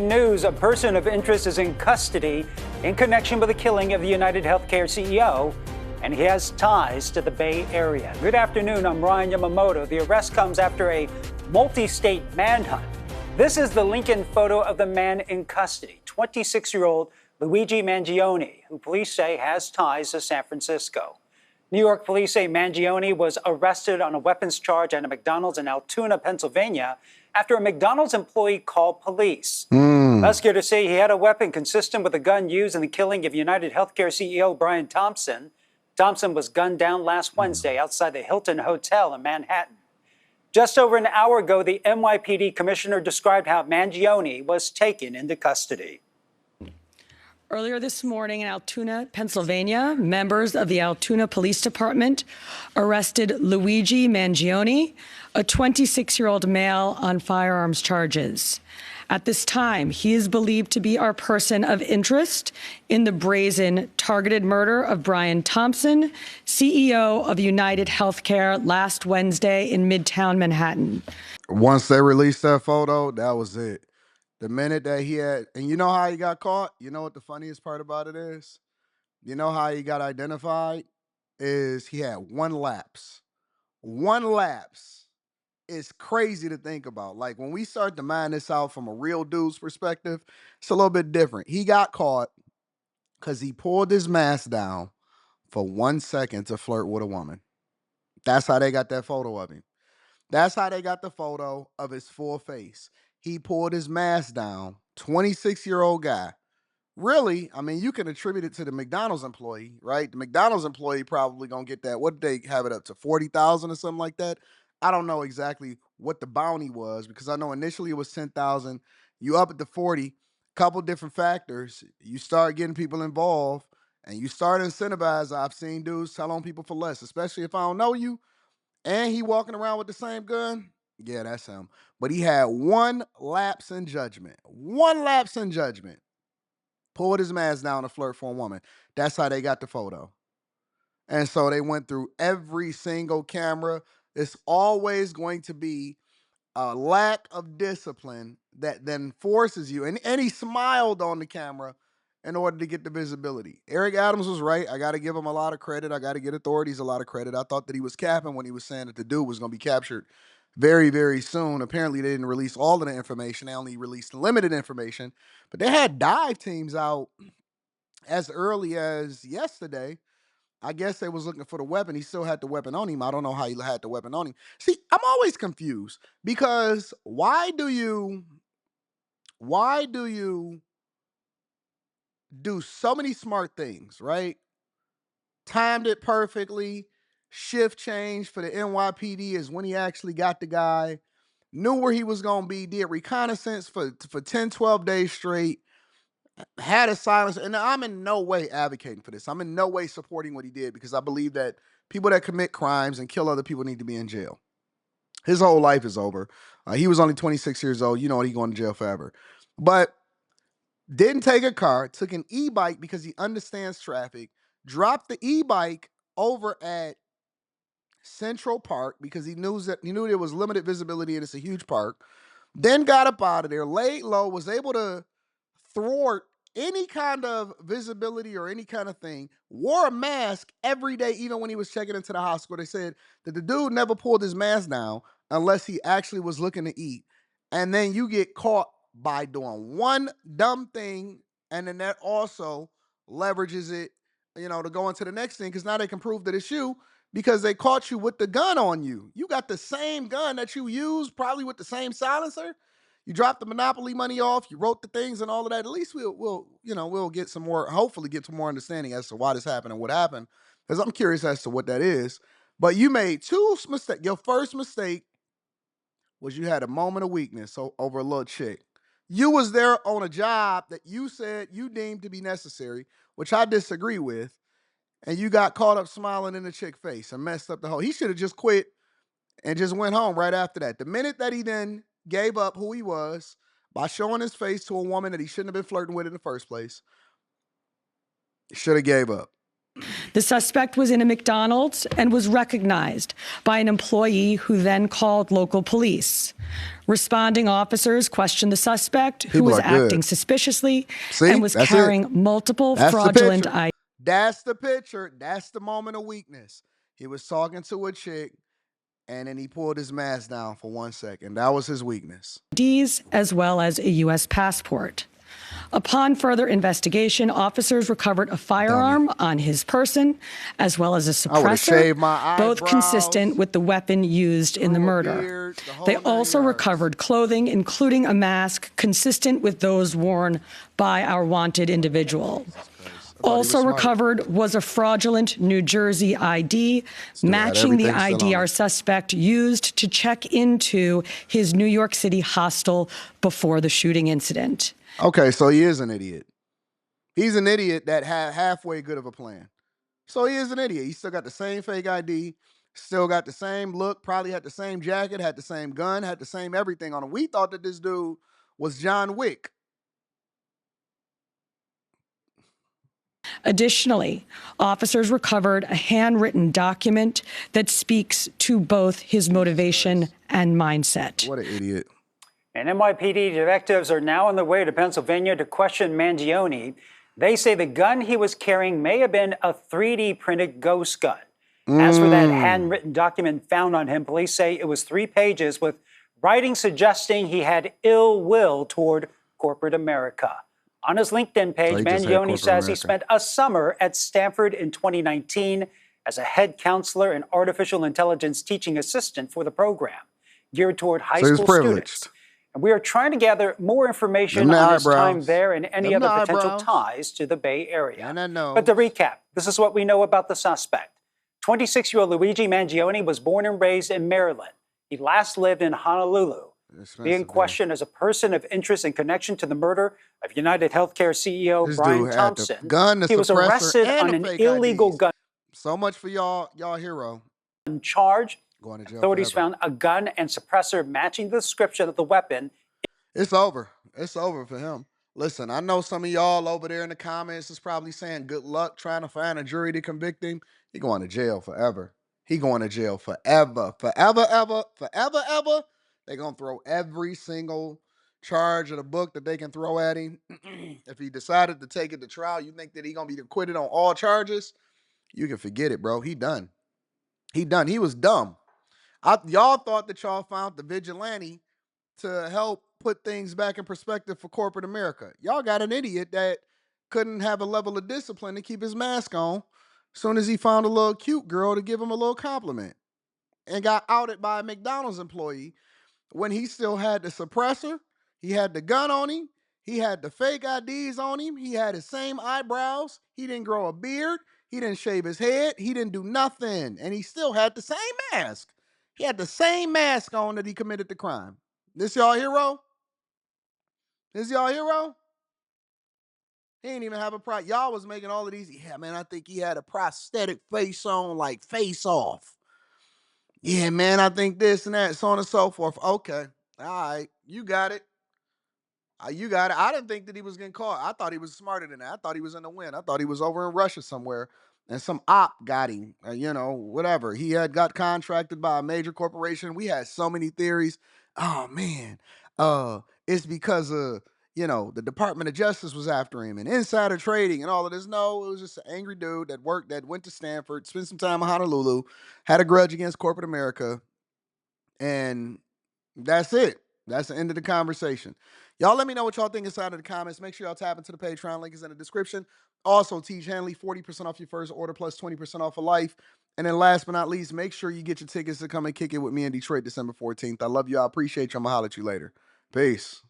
breaking news, a person of interest is in custody in connection with the killing of the United Healthcare CEO, and he has ties to the Bay Area. Good afternoon, I'm Ryan Yamamoto. The arrest comes after a multi-state manhunt. This is the Lincoln photo of the man in custody, 26-year-old Luigi Mangione, who police say has ties to San Francisco. New York police say Mangione was arrested on a weapons charge at a McDonald's in Altoona, Pennsylvania, after a McDonald's employee called police. Investigators say he had a weapon consistent with the gun used in the killing of United Healthcare CEO Brian Thompson. Thompson was gunned down last Wednesday outside the Hilton Hotel in Manhattan. Just over an hour ago, the NYPD commissioner described how Mangione was taken into custody. Earlier this morning in Altoona, Pennsylvania, members of the Altoona Police Department arrested Luigi Mangione, a 26-year-old male, on firearms charges. At this time, he is believed to be our person of interest in the brazen targeted murder of Brian Thompson, CEO of United Healthcare, last Wednesday in Midtown Manhattan. Once they released that photo, that was it. The minute that he had, and you know how he got caught? You know what the funniest part about it is? You know how he got identified? Is he had one lapse. One lapse is crazy to think about. Like, when we start to mine this out from a real dude's perspective, it's a little bit different. He got caught because he pulled his mask down for 1 second to flirt with a woman. That's how they got that photo of him. That's how they got the photo of his full face. He pulled his mask down, 26-year-old guy. Really, I mean, you can attribute it to the McDonald's employee, right? The McDonald's employee probably gonna get that. What did they have it up to, 40,000 or something like that? I don't know exactly what the bounty was, because I know initially it was 10,000. You up it to 40, couple different factors. You start getting people involved and you start incentivize. I've seen dudes tell on people for less, especially if I don't know you. And he walking around with the same gun? Yeah, that's him. But he had one lapse in judgment. One lapse in judgment. Pulled his mask down to flirt for a woman. That's how they got the photo. And so they went through every single camera. It's always going to be a lack of discipline that then forces you. And he smiled on the camera in order to get the visibility. Eric Adams was right. I got to give him a lot of credit. I got to give authorities a lot of credit. I thought that he was capping when he was saying that the dude was going to be captured very, very soon. Apparently, they didn't release all of the information. They only released limited information. But they had dive teams out as early as yesterday. I guess they was looking for the weapon. He still had the weapon on him. I don't know how he had the weapon on him. See, I'm always confused, because why do you do so many smart things, right? Timed it perfectly. Shift change for the NYPD is when he actually got the guy. Knew where he was going to be. Did reconnaissance for 10, 12 days straight. Had a silence. And I'm in no way advocating for this. I'm in no way supporting what he did, because I believe that people that commit crimes and kill other people need to be in jail. His whole life is over. He was only 26 years old. You know what? He's going to jail forever. But didn't take a car, took an e-bike because he understands traffic, dropped the e-bike over at Central Park because he knew there was limited visibility and it's a huge park. Then got up out of there, laid low, was able to thwart any kind of visibility or any kind of thing, wore a mask every day, even when he was checking into the hospital. They said that the dude never pulled his mask down unless he actually was looking to eat. And then you get caught by doing one dumb thing, and then that also leverages it, to go into the next thing, because now they can prove that it's you because they caught you with the gun on you. You got the same gun that you used, probably with the same silencer. You dropped the Monopoly money off, you wrote the things and all of that. At least we'll get some more, hopefully get some more understanding as to why this happened and what happened, because I'm curious as to what that is. But you made two mistakes. Your first mistake was you had a moment of weakness over a little chick. You was there on a job that you said you deemed to be necessary, which I disagree with, and you got caught up smiling in the chick's face and messed up the whole. He should have just quit and just went home right after that. The minute that he then gave up who he was by showing his face to a woman that he shouldn't have been flirting with in the first place, he should have gave up. The suspect was in a McDonald's and was recognized by an employee who then called local police. Responding officers questioned the suspect, who was acting suspiciously and was carrying multiple fraudulent items. That's the picture. That's the moment of weakness. He was talking to a chick, and then he pulled his mask down for 1 second. That was his weakness. IDs as well as a U.S. passport. Upon further investigation, officers recovered a firearm on his person, as well as a suppressor, both consistent with the weapon used in the murder. They also recovered clothing, including a mask consistent with those worn by our wanted individual. Also recovered was a fraudulent New Jersey ID, matching the ID our suspect used to check into his New York City hostel before the shooting incident. Okay, so he is an idiot. He's an idiot that had halfway good of a plan. So he is an idiot. He still got the same fake ID, still got the same look, probably had the same jacket, had the same gun, had the same everything on him. We thought that this dude was John Wick. Additionally, officers recovered a handwritten document that speaks to both his motivation and mindset. What an idiot. And NYPD detectives are now on their way to Pennsylvania to question Mangione. They say the gun he was carrying may have been a 3D printed ghost gun. As for that handwritten document found on him, police say it was 3 pages with writing suggesting he had ill will toward corporate America. On his LinkedIn page, Mangione says he spent a summer at Stanford in 2019 as a head counselor and artificial intelligence teaching assistant for the program, geared toward high school students. And we are trying to gather more information on his time there and any other potential ties to the Bay Area. But to recap, this is what we know about the suspect. 26-year-old Luigi Mangione was born and raised in Maryland. He last lived in Honolulu. Being questioned as a person of interest in connection to the murder of United Healthcare CEO Brian Thompson. He was arrested on an illegal gun. So much for y'all hero. Charge. Authorities found a gun and suppressor matching the description of the weapon. It's over. It's over for him. Listen, I know some of y'all over there in the comments is probably saying good luck trying to find a jury to convict him. He going to jail forever. He going to jail forever. Forever, ever, forever, ever. They're going to throw every single charge of the book that they can throw at him. If he decided to take it to trial, you think that he's going to be acquitted on all charges? You can forget it, bro. He done. He done. He was dumb. Y'all thought that y'all found the vigilante to help put things back in perspective for corporate America. Y'all got an idiot that couldn't have a level of discipline to keep his mask on as soon as he found a little cute girl to give him a little compliment, and got outed by a McDonald's employee when he still had the suppressor, he had the gun on him, he had the fake IDs on him, he had his same eyebrows, he didn't grow a beard, he didn't shave his head, he didn't do nothing, and he still had the same mask. He had the same mask on that he committed the crime. This y'all hero? This y'all hero? He didn't even have a pro. Y'all was making all of these. Yeah, man, I think he had a prosthetic face on, like Face Off. Yeah, man, I think this and that, so on and so forth. Okay, all right, you got it. You got it. I didn't think that he was getting caught. I thought he was smarter than that. I thought he was in the win. I thought he was over in Russia somewhere, and some op got him. Whatever. He had got contracted by a major corporation. We had so many theories. Oh man, it's because the Department of Justice was after him and insider trading and all of this. No, it was just an angry dude that went to Stanford, spent some time in Honolulu, had a grudge against corporate America, and that's it. That's the end of the conversation. Y'all let me know what y'all think inside of the comments. Make sure y'all tap into the Patreon. Link is in the description. Also, Teach Hanley, 40% off your first order plus 20% off for life. And then last but not least, make sure you get your tickets to come and kick it with me in Detroit December 14th. I love you. I appreciate you. I'm going to holler at you later. Peace.